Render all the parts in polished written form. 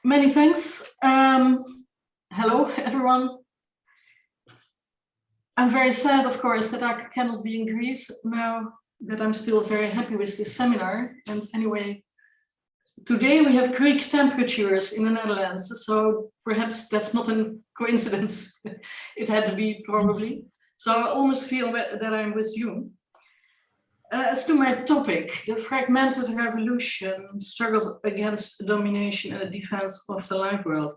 Many thanks. Hello, everyone. I'm very sad, of course, that I cannot be in Greece now that I'm still very happy with this seminar. And anyway, today we have Greek temperatures in the Netherlands, so perhaps that's not a coincidence. It had to be probably. So I almost feel that I'm with you. As to my topic, the fragmented revolution, struggles against domination and the defense of the life world.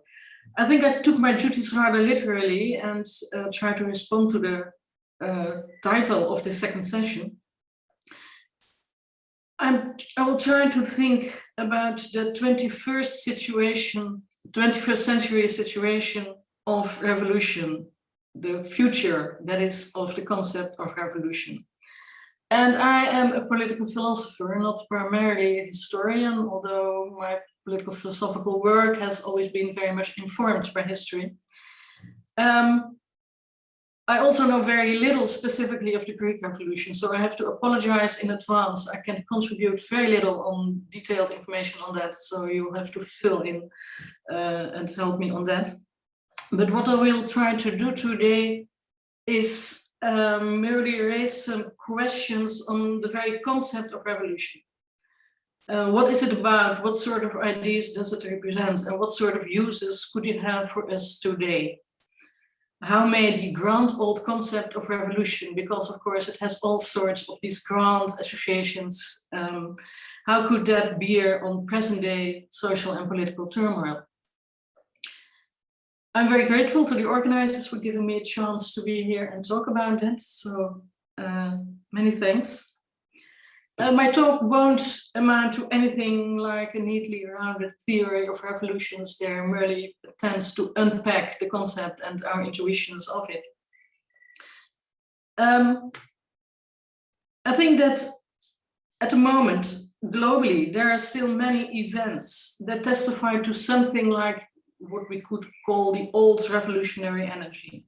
I think I took my duties rather literally and tried to respond to the title of the second session. I will try to think about the 21st century situation of revolution, the future that is of the concept of revolution. And I am a political philosopher, not primarily a historian, although my political philosophical work has always been very much informed by history. I also know very little specifically of the Greek Revolution, so I have to apologize in advance. I can contribute very little on detailed information on that, so you'll have to fill in and help me on that. But what I will try to do today is merely raise some questions on the very concept of revolution. What is it about? What sort of ideas does it represent? And what sort of uses could it have for us today? How may the grand old concept of revolution, because of course it has all sorts of these grand associations, how could that bear on present day social and political turmoil? I'm very grateful to the organizers for giving me a chance to be here and talk about it. So many thanks. My talk won't amount to anything like a neatly rounded theory of revolutions. There merely attempts to unpack the concept and our intuitions of it. I think that at the moment, globally, there are still many events that testify to something like what we could call the old revolutionary energy,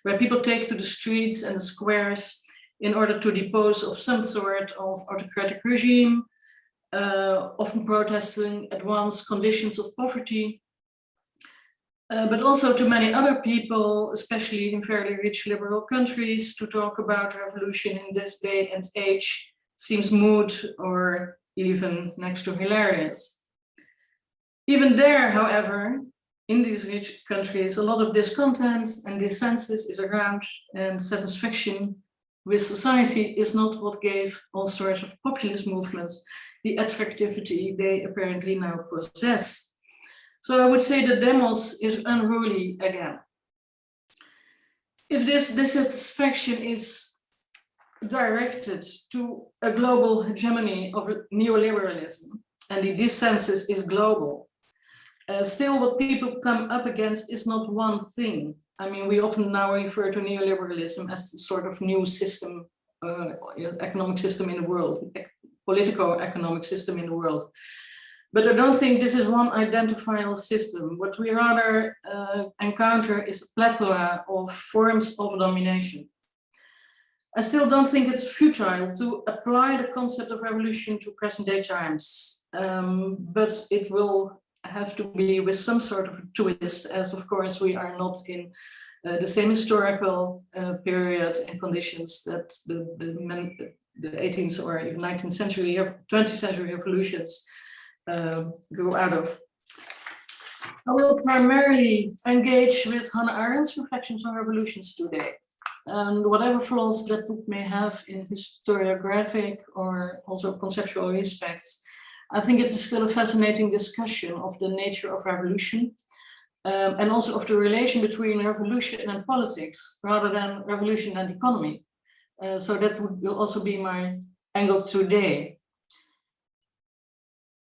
where people take to the streets and the squares in order to depose of some sort of autocratic regime, often protesting at once conditions of poverty, but also to many other people, especially in fairly rich liberal countries, to talk about revolution in this day and age seems moot or even next to hilarious. Even there, however, in these rich countries, a lot of discontent and dissensus is around, and satisfaction with society is not what gave all sorts of populist movements the attractivity they apparently now possess. So I would say the demos is unruly again. If this dissatisfaction is directed to a global hegemony of neoliberalism, and the dissensus is global, still what people come up against is not one thing. I mean, we often now refer to neoliberalism as the sort of new system, economic system in the world, politico-economic system in the world. But I don't think this is one identifiable system. What we rather encounter is a plethora of forms of domination. I still don't think it's futile to apply the concept of revolution to present day times, but it will have to be with some sort of a twist, as of course we are not in the same historical period and conditions that the 18th or even 19th century or 20th century revolutions grew out of. I will primarily engage with Hannah Arendt's reflections on revolutions today, and whatever flaws that book may have in historiographic or also conceptual respects. I think it's still a fascinating discussion of the nature of revolution and also of the relation between revolution and politics rather than revolution and economy. So that will also be my angle today.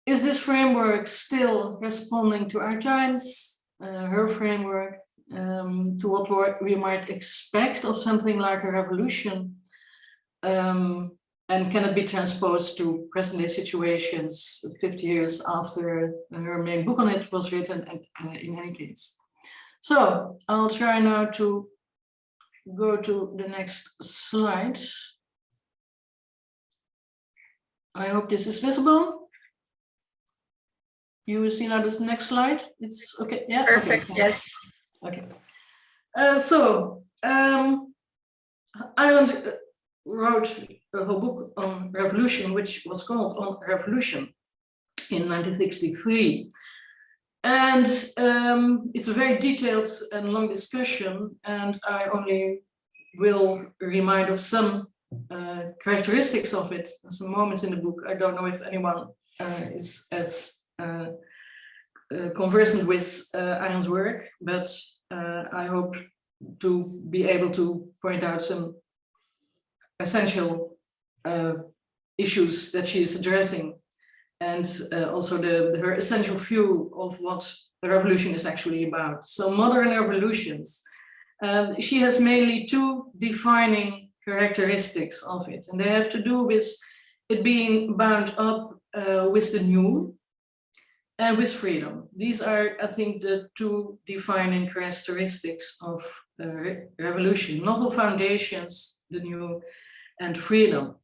Is this framework still responding to our times, her framework, to what we might expect of something like a revolution? And can it be transposed to present day situations 50 years after her main book on it was written, and in any case? So I'll try now to go to the next slide. I hope this is visible. you see now this next slide? It's okay. Yeah. Perfect. Okay. Yes. Okay. Ireland wrote a whole book on revolution, which was called On Revolution in 1963. And it's a very detailed and long discussion, and I only will remind of some characteristics of it, some moments in the book. I don't know if anyone is as conversant with Iron's work, but I hope to be able to point out some essential issues that she is addressing, and also her essential view of what the revolution is actually about. So modern revolutions, she has mainly two defining characteristics of it, and they have to do with it being bound up with the new and with freedom. These are, I think, the two defining characteristics of revolution: novel foundations, the new, and freedom.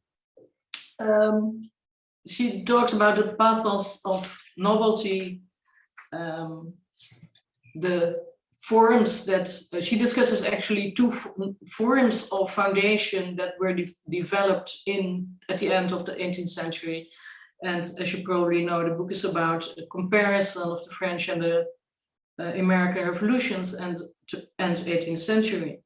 She talks about the pathos of novelty, the forms that she discusses actually two forms of foundation that were developed at the end of the 18th century. And as you probably know, the book is about a comparison of the French and the American revolutions and 18th century.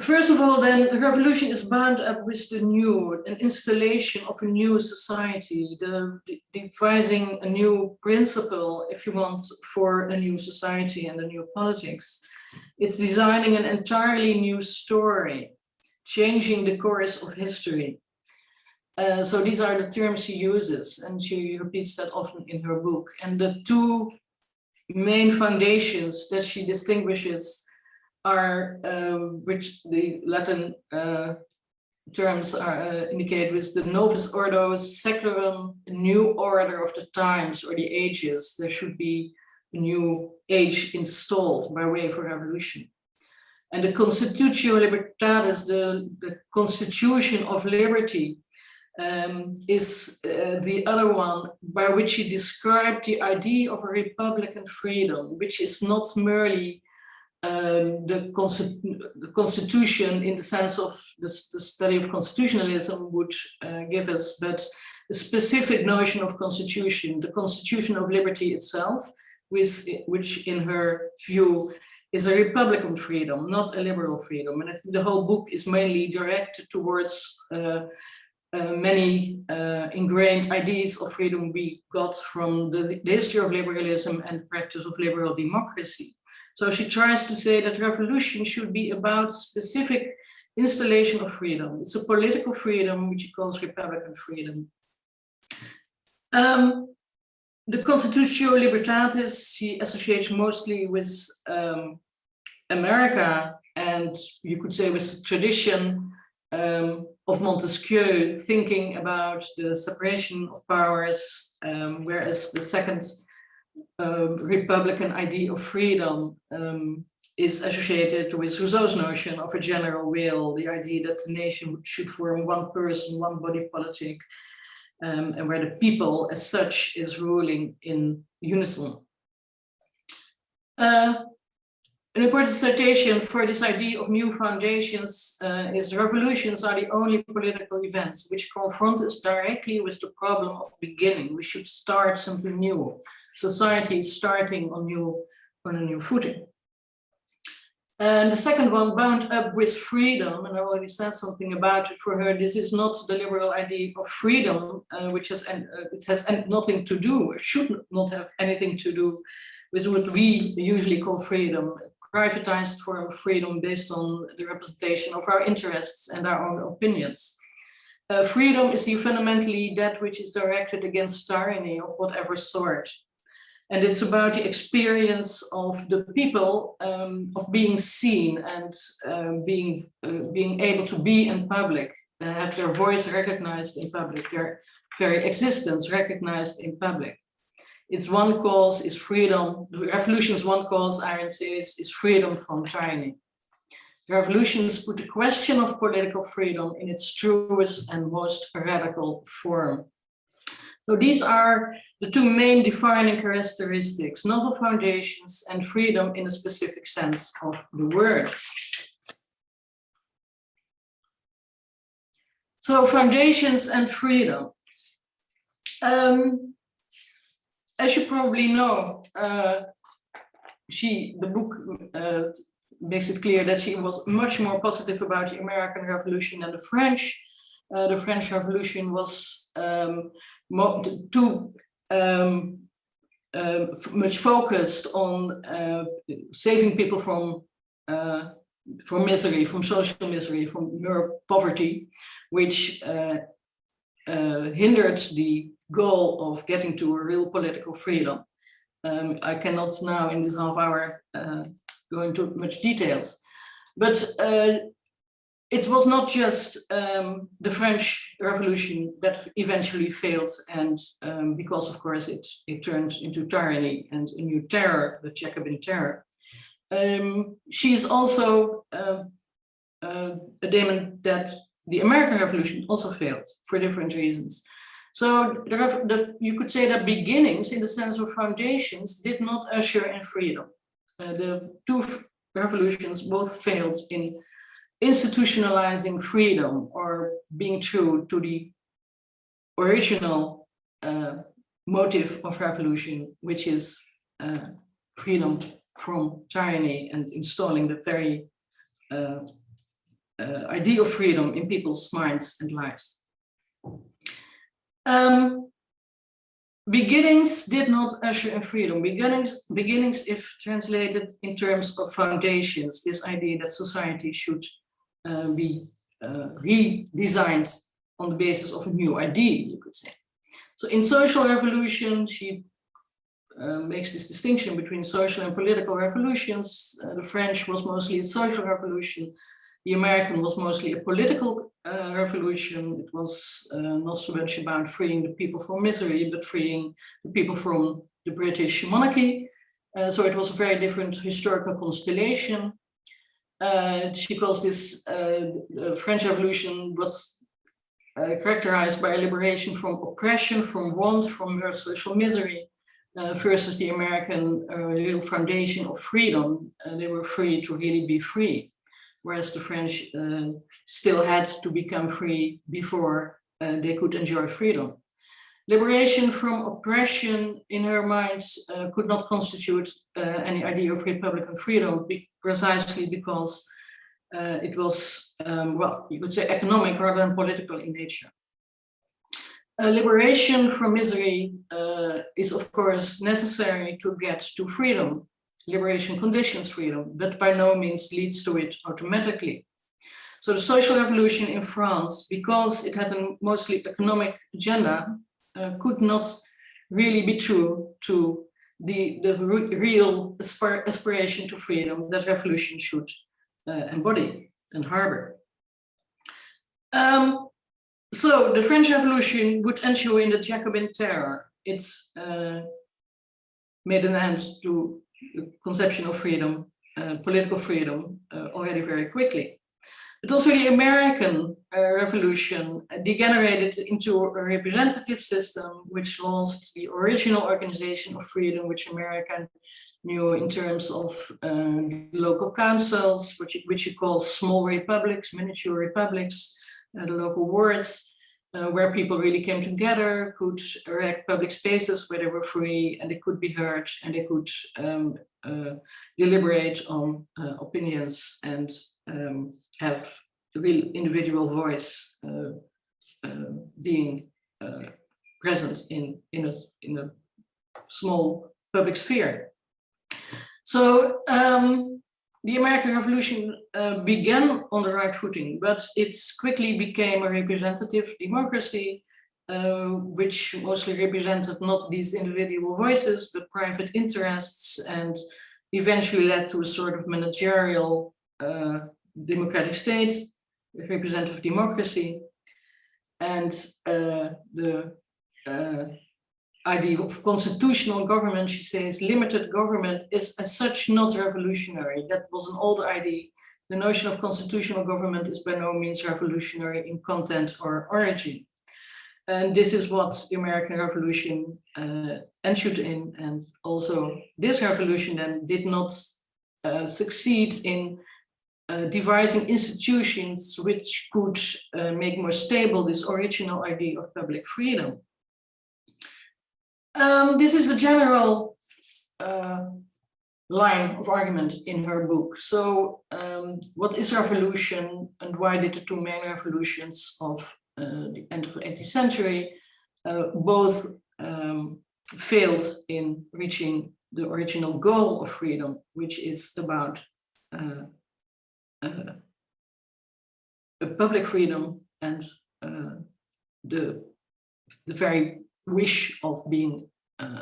First of all, then, the revolution is bound up with the new, an installation of a new society, the devising a new principle, if you want, for a new society and a new politics. It's designing an entirely new story, changing the course of history. So these are the terms she uses, and she repeats that often in her book. And the two main foundations that she distinguishes are, which the Latin terms are indicated with the novus ordo secularum, a new order of the times or the ages. There should be a new age installed by way of a revolution. And the constitutio libertatis, the constitution of liberty, is the other one by which he described the idea of a republican freedom, which is not merely the constitution in the sense of the study of constitutionalism would give us, but the specific notion of constitution, the constitution of liberty itself, which in her view is a republican freedom, not a liberal freedom. And I think the whole book is mainly directed towards many ingrained ideas of freedom we got from the history of liberalism and practice of liberal democracy. So she tries to say that revolution should be about specific installation of freedom. It's a political freedom, which she calls republican freedom. The Constitutio Libertatis she associates mostly with America, and you could say with the tradition of Montesquieu, thinking about the separation of powers, whereas the second Republican idea of freedom is associated with Rousseau's notion of a general will, the idea that the nation should form one person, one body politic, and where the people as such is ruling in unison. An important citation for this idea of new foundations is revolutions are the only political events which confront us directly with the problem of beginning. We should start something new. Society is starting on a new footing. And the second one, bound up with freedom, and I already said something about it for her. This is not the liberal idea of freedom, which has nothing to do, or should not have anything to do with what we usually call freedom, privatized form of freedom based on the representation of our interests and our own opinions. Freedom is fundamentally that which is directed against tyranny of whatever sort. And it's about the experience of the people of being seen and being able to be in public, have their voice recognized in public, their very existence recognized in public. Its one cause is freedom. The revolution's one cause, Iron says, is freedom from tyranny. The revolutions put the question of political freedom in its truest and most radical form. So these are the two main defining characteristics, novel foundations and freedom in a specific sense of the word. So foundations and freedom. As you probably know, the book makes it clear that she was much more positive about the American Revolution than the French. The French Revolution was much focused on saving people from misery, from social misery, from poverty, which hindered the goal of getting to a real political freedom. I cannot now in this half hour go into much details, but it was not just the French Revolution that eventually failed, and because of course it turned into tyranny and a new terror, the Jacobin terror. She's also a demon that the American Revolution also failed for different reasons. So you could say that beginnings, in the sense of foundations, did not usher in freedom. The two revolutions both failed in institutionalizing freedom or being true to the original motive of revolution, which is freedom from tyranny and installing the very idea of freedom in people's minds and lives. Beginnings did not usher in freedom. Beginnings, if translated in terms of foundations, this idea that society should be redesigned on the basis of a new idea, you could say. So in social revolution, she makes this distinction between social and political revolutions. The French was mostly a social revolution. The American was mostly a political revolution. It was not so much about freeing the people from misery, but freeing the people from the British monarchy. So it was a very different historical constellation. She calls this French Revolution was characterized by a liberation from oppression, from want, from social misery, versus the American real foundation of freedom. They were free to really be free, whereas the French still had to become free before they could enjoy freedom. Liberation from oppression, in her mind, could not constitute any idea of Republican freedom, precisely because it was, well, you could say economic rather than political in nature. Liberation from misery is, of course, necessary to get to freedom. Liberation conditions freedom, but by no means leads to it automatically. So the social revolution in France, because it had a mostly economic agenda, could not really be true to the real aspiration to freedom that revolution should embody and harbor. So the French Revolution would ensue in the Jacobin terror. It's made an end to the conception of freedom, political freedom, already very quickly. But also the American Revolution degenerated into a representative system which lost the original organization of freedom which America knew in terms of local councils, which you call small republics, miniature republics, the local wards, where people really came together, could erect public spaces where they were free and they could be heard and they could deliberate on opinions and have the real individual voice being present in a small public sphere. So the American Revolution began on the right footing, but it quickly became a representative democracy, which mostly represented not these individual voices, but private interests, and eventually led to a sort of managerial democratic state, representative democracy. And the idea of constitutional government, she says, limited government is as such not revolutionary. That was an old idea. The notion of constitutional government is by no means revolutionary in content or origin. And this is what the American Revolution ensured in, and also this revolution then did not succeed in devising institutions which could make more stable this original idea of public freedom. This is a general line of argument in her book. So what is revolution, and why did the two main revolutions of the end of the 18th century both failed in reaching the original goal of freedom, which is about a public freedom and the very wish of being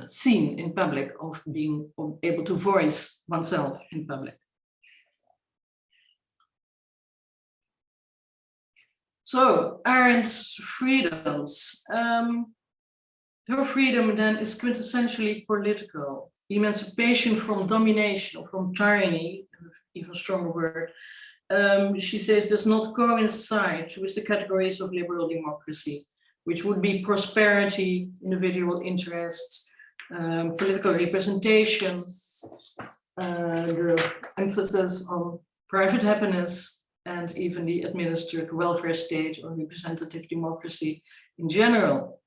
seen in public, of being able to voice oneself in public. So Arendt's freedoms. Her freedom then is quintessentially political. Emancipation from domination or from tyranny, even stronger word, she says, does not coincide with the categories of liberal democracy, which would be prosperity, individual interests, political representation, the emphasis on private happiness, and even the administered welfare state or representative democracy in general.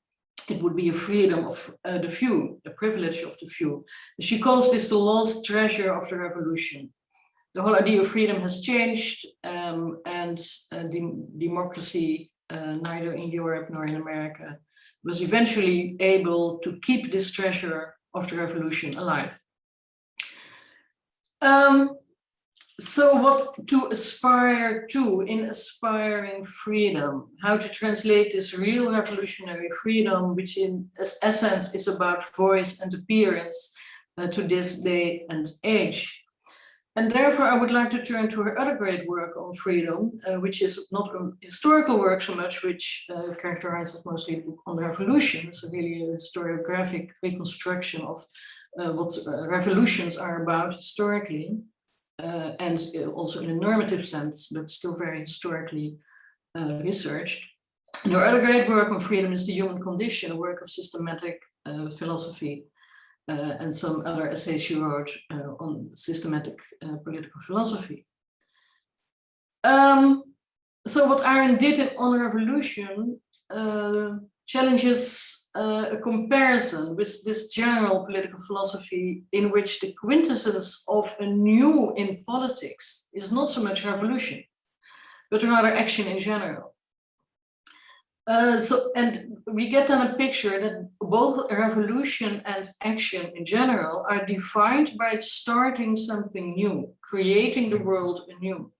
It would be a freedom of the few, the privilege of the few. She calls this the lost treasure of the revolution. The whole idea of freedom has changed, and democracy, neither in Europe nor in America, was eventually able to keep this treasure of the revolution alive. So what to aspire to in aspiring freedom? How to translate this real revolutionary freedom, which in essence is about voice and appearance, to this day and age. And therefore, I would like to turn to her other great work on freedom, which is not a historical work so much, which characterizes mostly on the revolution. It's really a historiographic reconstruction of what revolutions are about historically, and also in a normative sense, but still very historically researched. And her other great work on freedom is The Human Condition, a work of systematic philosophy, and some other essays she wrote on systematic political philosophy. So what Arendt did on the revolution challenges a comparison with this general political philosophy in which the quintessence of a new in politics is not so much revolution, but rather action in general. And we get then a picture that both revolution and action in general are defined by starting something new, creating the world anew.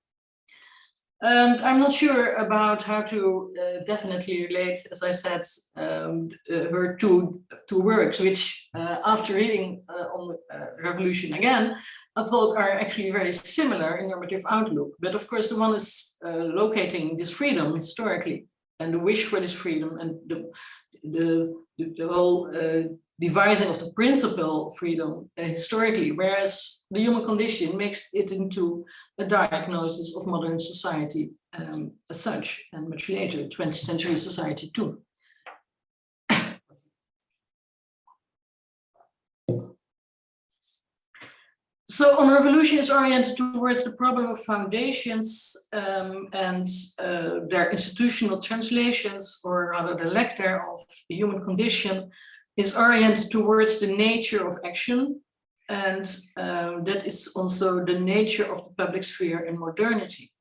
And I'm not sure about how to definitely relate, as I said, her two works, which after reading on revolution again, I thought are actually very similar in normative outlook. But of course, the one is locating this freedom historically, and the wish for this freedom, and the whole devising of the principle of freedom historically, whereas The Human Condition makes it into a diagnosis of modern society as such, and much later, 20th century society too. So On Revolution is oriented towards the problem of foundations and their institutional translations, or rather the lack thereof. The Human Condition is oriented towards the nature of action, and that is also the nature of the public sphere in modernity.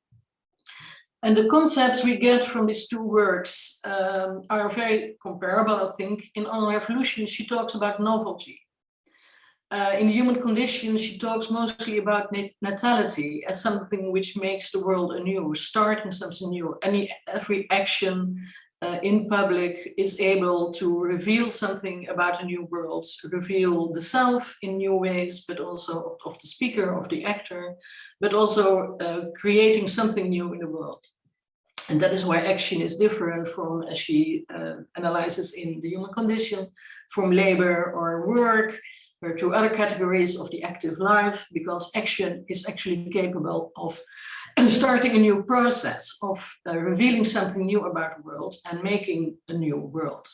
And the concepts we get from these two works are very comparable, I think. In On Revolution, she talks about novelty. In The Human Condition, she talks mostly about natality as something which makes the world anew, starting something new. Every action in public is able to reveal something about a new world, reveal the self in new ways, but also of the speaker, of the actor, but also creating something new in the world. And that is why action is different from, as she analyzes in The Human Condition, from labor or work, There are two other categories of the active life, because action is actually capable of starting a new process, of revealing something new about the world and making a new world.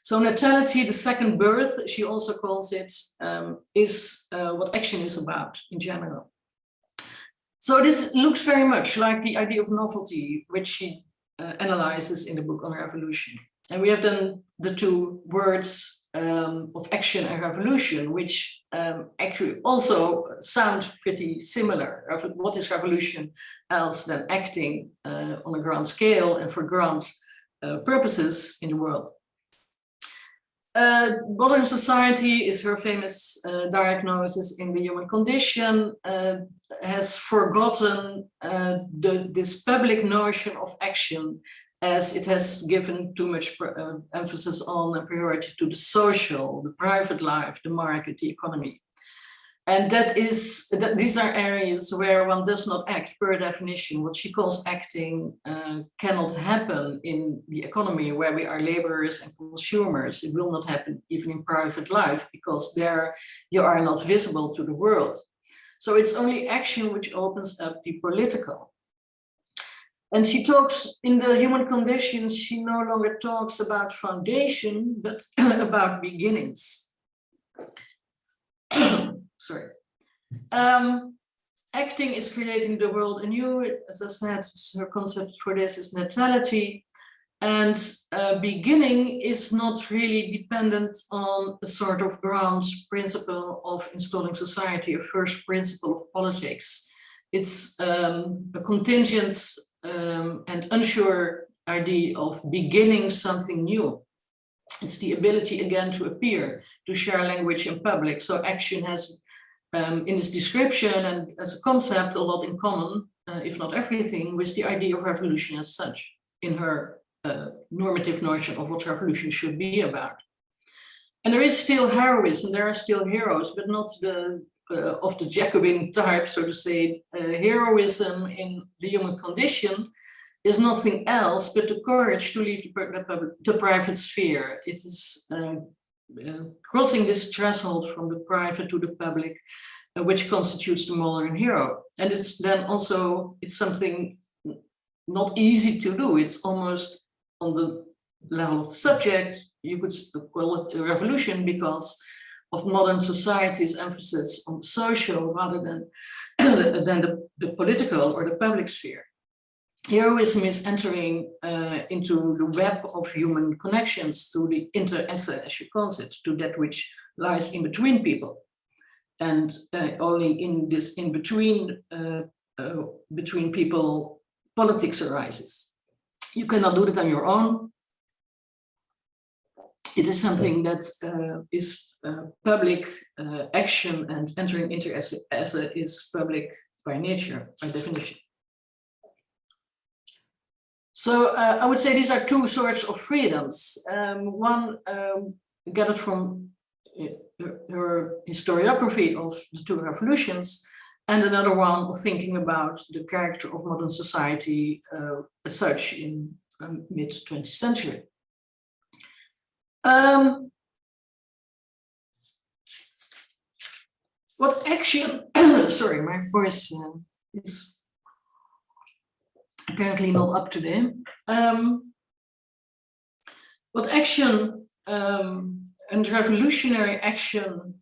So natality, the second birth, she also calls it, is what action is about in general. So this looks very much like the idea of novelty, which she analyzes in the book on revolution. And we have then the two words of action and revolution, which actually also sound pretty similar. What is revolution else than acting on a grand scale and for grand purposes in the world? Modern society is her famous diagnosis in the human condition, has forgotten this public notion of action, as it has given too much emphasis on and priority to the social, the private life, the market, the economy. And these are areas where one does not act per definition. What she calls acting cannot happen in the economy where we are laborers and consumers. It will not happen even in private life, because there you are not visible to the world. So it's only action which opens up the political. And she talks in the human conditions, she no longer talks about foundation, but about beginnings. Sorry. Acting is creating the world anew. As I said, her concept for this is natality. And beginning is not really dependent on a sort of ground principle of installing society, a first principle of politics. It's a contingent and unsure idea of beginning something new. It's the ability again to appear, to share language in public. So action has, in its description and as a concept, a lot in common, if not everything, with the idea of revolution as such, in her normative notion of what revolution should be about. And there is still heroism, there are still heroes, but not the of the Jacobin type, so to say. Heroism in the human condition is nothing else but the courage to leave the private sphere. It is crossing this threshold from the private to the public, which constitutes the modern hero. And it's then also, it's something not easy to do. It's almost on the level of the subject. You could call it a revolution because of modern society's emphasis on social rather than, the political or the public sphere. Heroism is entering into the web of human connections, to the inter-esse, as she calls it, to that which lies in between people. And only in this in-between between people, politics arises. You cannot do that on your own. It is something that is public action, and entering inter-esse is public by nature, by definition. So I would say these are two sorts of freedoms. One gathered from her historiography of the two revolutions, and another one of thinking about the character of modern society as such in mid-20th century. What action, sorry, my voice is apparently not up to date. What action and revolutionary action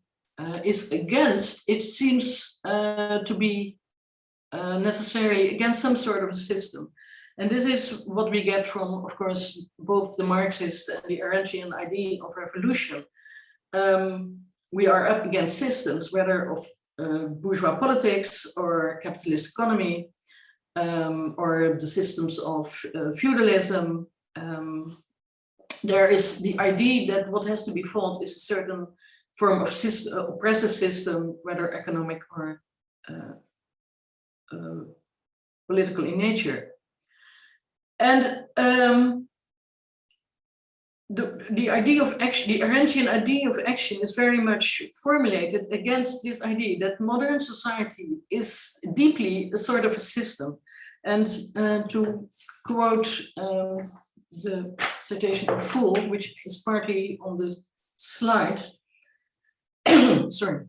is against, it seems to be necessarily against some sort of a system. And this is what we get from, of course, both the Marxist and the Arendtian idea of revolution. We are up against systems, whether of bourgeois politics or capitalist economy, or the systems of feudalism. There is the idea that what has to be fought is a certain form of oppressive system, whether economic or political in nature. And the idea of action, the Arendtian idea of action, is very much formulated against this idea that modern society is deeply a sort of a system. And to quote the citation of Full, which is partly on the slide, Sorry.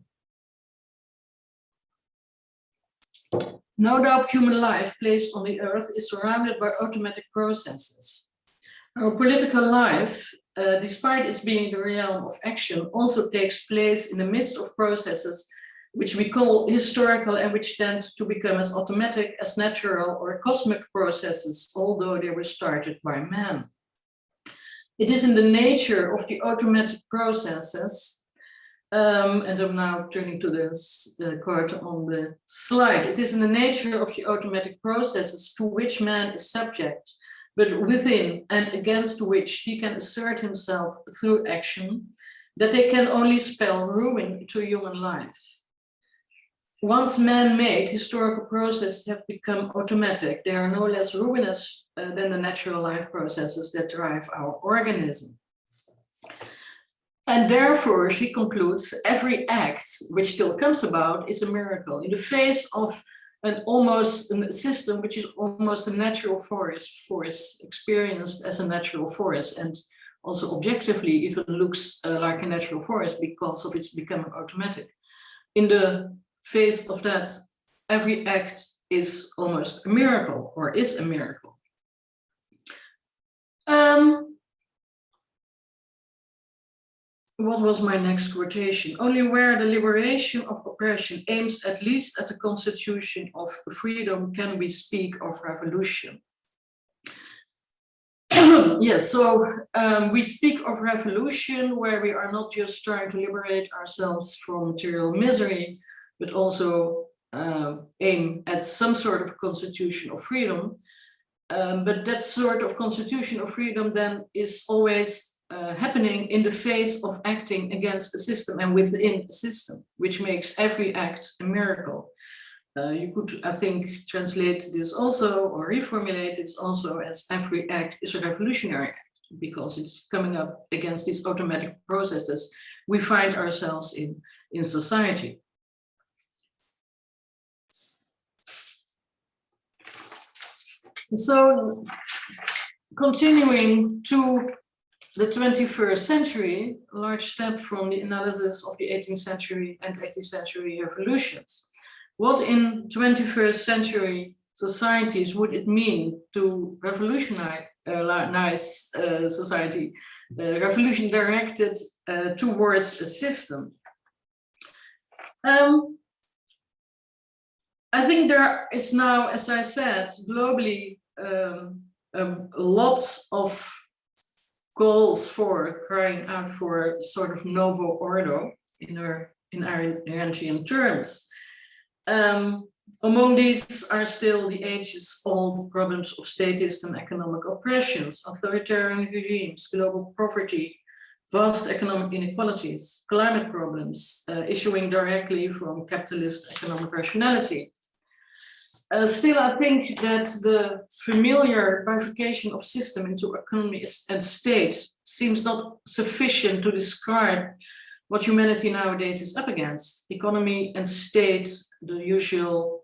No doubt human life placed on the earth is surrounded by automatic processes. Our political life, despite its being the realm of action, also takes place in the midst of processes which we call historical and which tend to become as automatic, as natural or cosmic processes, although they were started by man. It is in the nature of the automatic processes, and I'm now turning to this quote on the slide. It is in the nature of the automatic processes to which man is subject, but within and against which he can assert himself through action, that they can only spell ruin to human life. Once man-made, historical processes have become automatic. They are no less ruinous than the natural life processes that drive our organism. And therefore, she concludes, every act which still comes about is a miracle. In the face of a system which is almost a natural force experienced as a natural force, and also objectively even looks like a natural force because of its becoming automatic. In the face of that, every act is almost a miracle, or is a miracle. What was my next quotation? Only where the liberation of oppression aims at least at the constitution of freedom can we speak of revolution. Yes, so we speak of revolution where we are not just trying to liberate ourselves from material misery, but also aim at some sort of constitution of freedom. But that sort of constitution of freedom then is always happening in the face of acting against the system and within a system, which makes every act a miracle. You could, I think, translate this also, or reformulate this also as every act is a revolutionary act, because it's coming up against these automatic processes we find ourselves in society. And so, continuing to the 21st century, a large step from the analysis of the 18th century and 18th century revolutions. What in 21st century societies would it mean to revolutionize society, revolution directed towards a system? I think there is now, as I said, globally lots of calls for crying out for sort of novo ordo in Iranian terms. Among these are still the ages-old problems of statist and economic oppressions, authoritarian regimes, global poverty, vast economic inequalities, climate problems issuing directly from capitalist economic rationality. Still, I think that the familiar bifurcation of system into economy and state seems not sufficient to describe what humanity nowadays is up against. Economy and state, the usual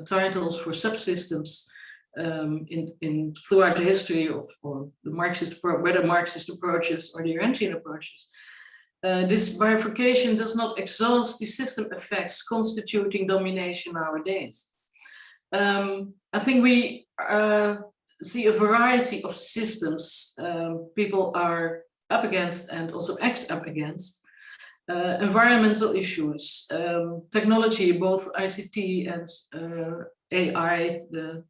titles for subsystems throughout the history of the Marxist, whether Marxist approaches or the Iranian approaches. This bifurcation does not exhaust the system effects constituting domination nowadays. I think we see a variety of systems people are up against and also act up against. Environmental issues, technology, both ICT and AI, the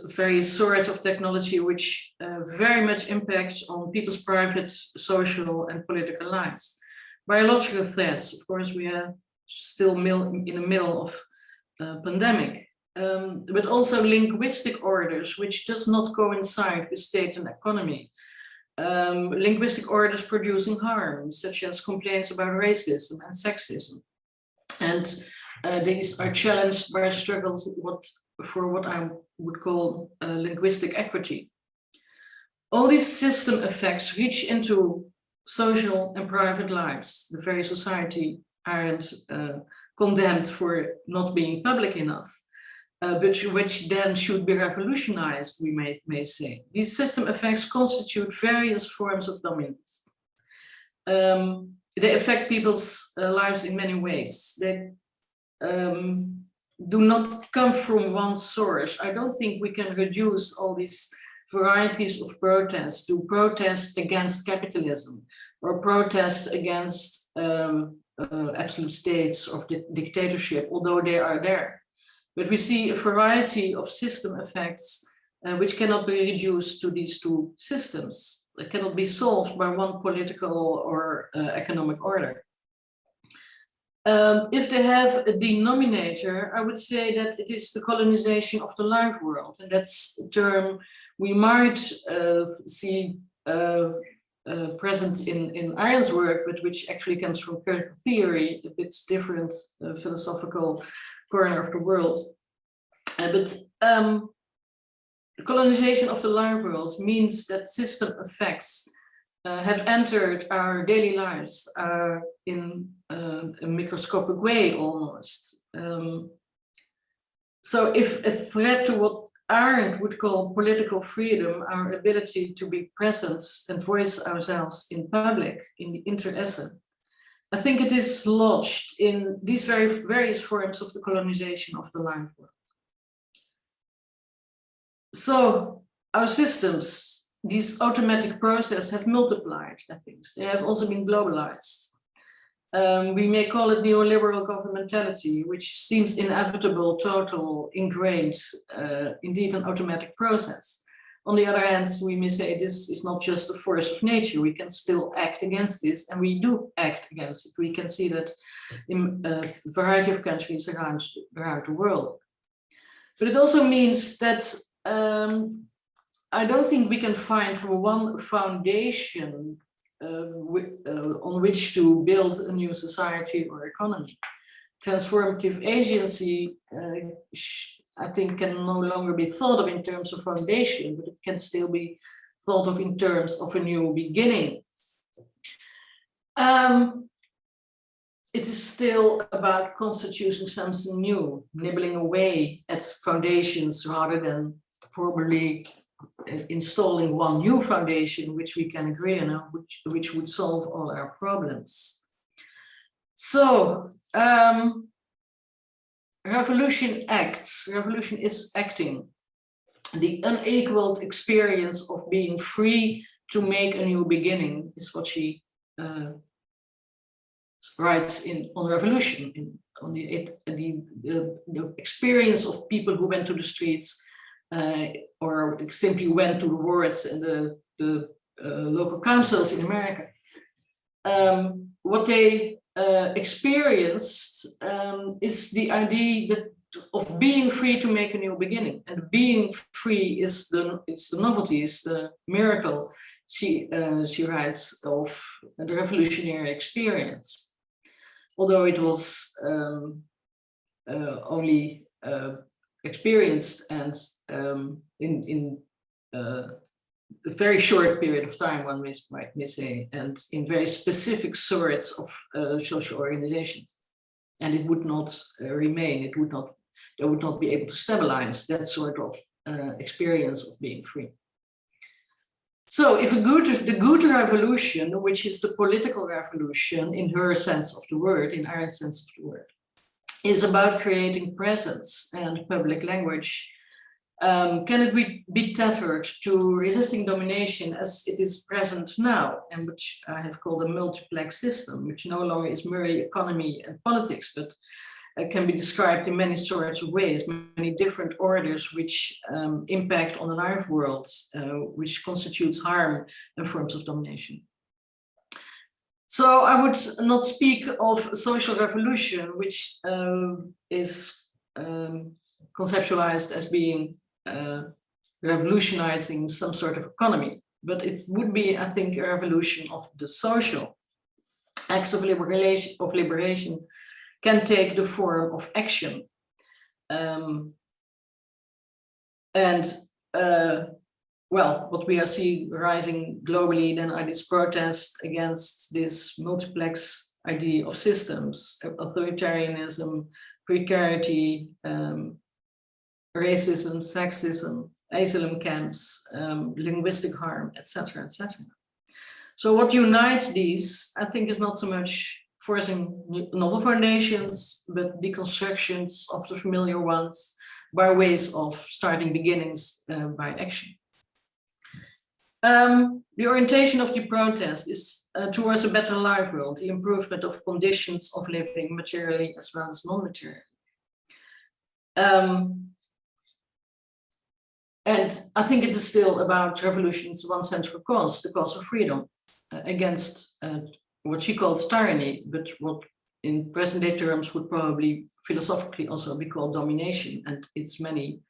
various sorts of technology which very much impact on people's private, social and political lives. Biological threats, of course, we are still in the middle of pandemic, but also linguistic orders, which does not coincide with state and economy. Linguistic orders producing harm, such as complaints about racism and sexism. And these are challenged by struggles for what I would call linguistic equity. All these system effects reach into social and private lives. The very society aren't condemned for not being public enough, but which then should be revolutionized, we may say. These system effects constitute various forms of dominance. they affect people's lives in many ways. They do not come from one source. I don't think we can reduce all these varieties of protests to protest against capitalism or protest against absolute states of dictatorship, although they are there. But we see a variety of system effects which cannot be reduced to these two systems. It cannot be solved by one political or economic order. If they have a denominator, I would say that it is the colonization of the life world, and that's a term we might see present in Aren's work, but which actually comes from critical theory, a bit different philosophical corner of the world. But the colonization of the life world means that system effects have entered our daily lives in a microscopic way almost. So if a threat to what Arendt would call political freedom, our ability to be present and voice ourselves in public, in the interesse, I think it is lodged in these various forms of the colonization of the life world. So our systems, these automatic processes have multiplied, I think. They have also been globalized. We may call it neoliberal governmentality, which seems inevitable, total, ingrained, indeed an automatic process. On the other hand, we may say this is not just a force of nature. We can still act against this, and we do act against it. We can see that in a variety of countries around the world. But it also means that I don't think we can find one foundation on which to build a new society or economy. Transformative agency, I think, can no longer be thought of in terms of foundation, but it can still be thought of in terms of a new beginning. It is still about constituting something new, nibbling away at foundations rather than formally installing one new foundation which we can agree on, which would solve all our problems. So revolution acts, revolution is acting. The unequaled experience of being free to make a new beginning is what she writes on revolution, on the experience of people who went to the streets or simply went to the wards and the local councils in America. What they experienced is the idea of being free to make a new beginning, and being free is the novelty, is the miracle. She writes of the revolutionary experience, although it was only experienced and in a very short period of time, one might say, and in very specific sorts of social organizations. And it would not remain, they would not be able to stabilize that sort of experience of being free. So if the good revolution, which is the political revolution in her sense of the word, in Arendt's sense of the word, is about creating presence and public language, can it be tethered to resisting domination as it is present now, and which I have called a multiplex system, which no longer is merely economy and politics, but can be described in many sorts of ways, many different orders which impact on the life world, which constitutes harm and forms of domination. So I would not speak of social revolution, which is conceptualized as being revolutionizing some sort of economy, but it would be, I think, a revolution of the social. Acts of liberation can take the form of action. Well, what we are seeing rising globally then are these protests against this multiplex idea of systems, authoritarianism, precarity, racism, sexism, asylum camps, linguistic harm, etc., etc. So what unites these, I think, is not so much forcing novel foundations, but deconstructions of the familiar ones by ways of starting beginnings by action. The orientation of the protest is towards a better life world, the improvement of conditions of living materially as well as non-materially. And I think it is still about revolution's one central cause, the cause of freedom, against what she called tyranny, but what in present day terms would probably philosophically also be called domination and its many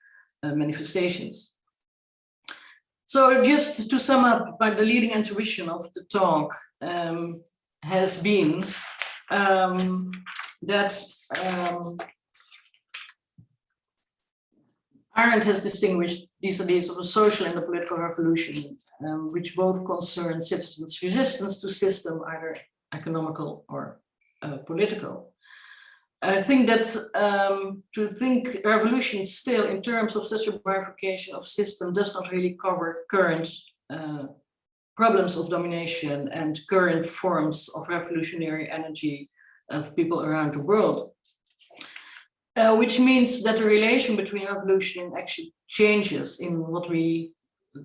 manifestations. So just to sum up, by the leading intuition of the talk has been that Arendt has distinguished these ideas of a social and a political revolution, which both concern citizens' resistance to system, either economical or political. I think that to think revolution still in terms of such a bifurcation of system does not really cover current problems of domination and current forms of revolutionary energy of people around the world. Which means that the relation between revolution and action changes in what we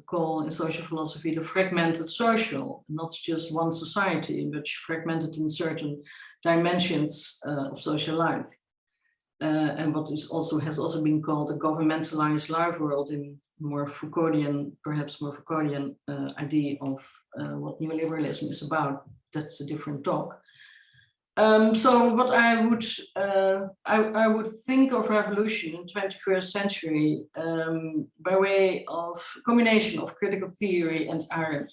call in social philosophy the fragmented social, not just one society, but fragmented in certain dimensions of social life. And what is also has also been called a governmentalized life world in more Foucauldian, perhaps more Foucauldian idea of what neoliberalism is about. That's a different talk. So what I would think of revolution in 21st century by way of combination of critical theory and Arendt.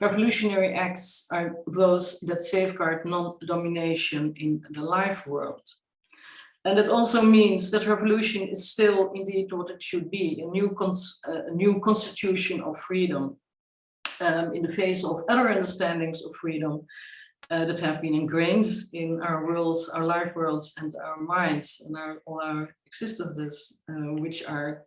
Revolutionary acts are those that safeguard non-domination in the life world. And it also means that revolution is still indeed what it should be, a new constitution of freedom in the face of other understandings of freedom that have been ingrained in our worlds, our life worlds, and our minds, and all our existences, which are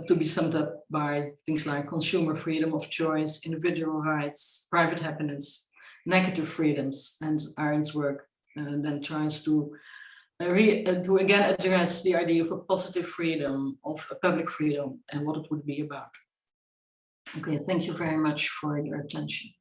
to be summed up by things like consumer freedom of choice, individual rights, private happiness, negative freedoms. And Arendt's work then tries to again address the idea of a positive freedom, of a public freedom, and what it would be about. Okay, thank you very much for your attention.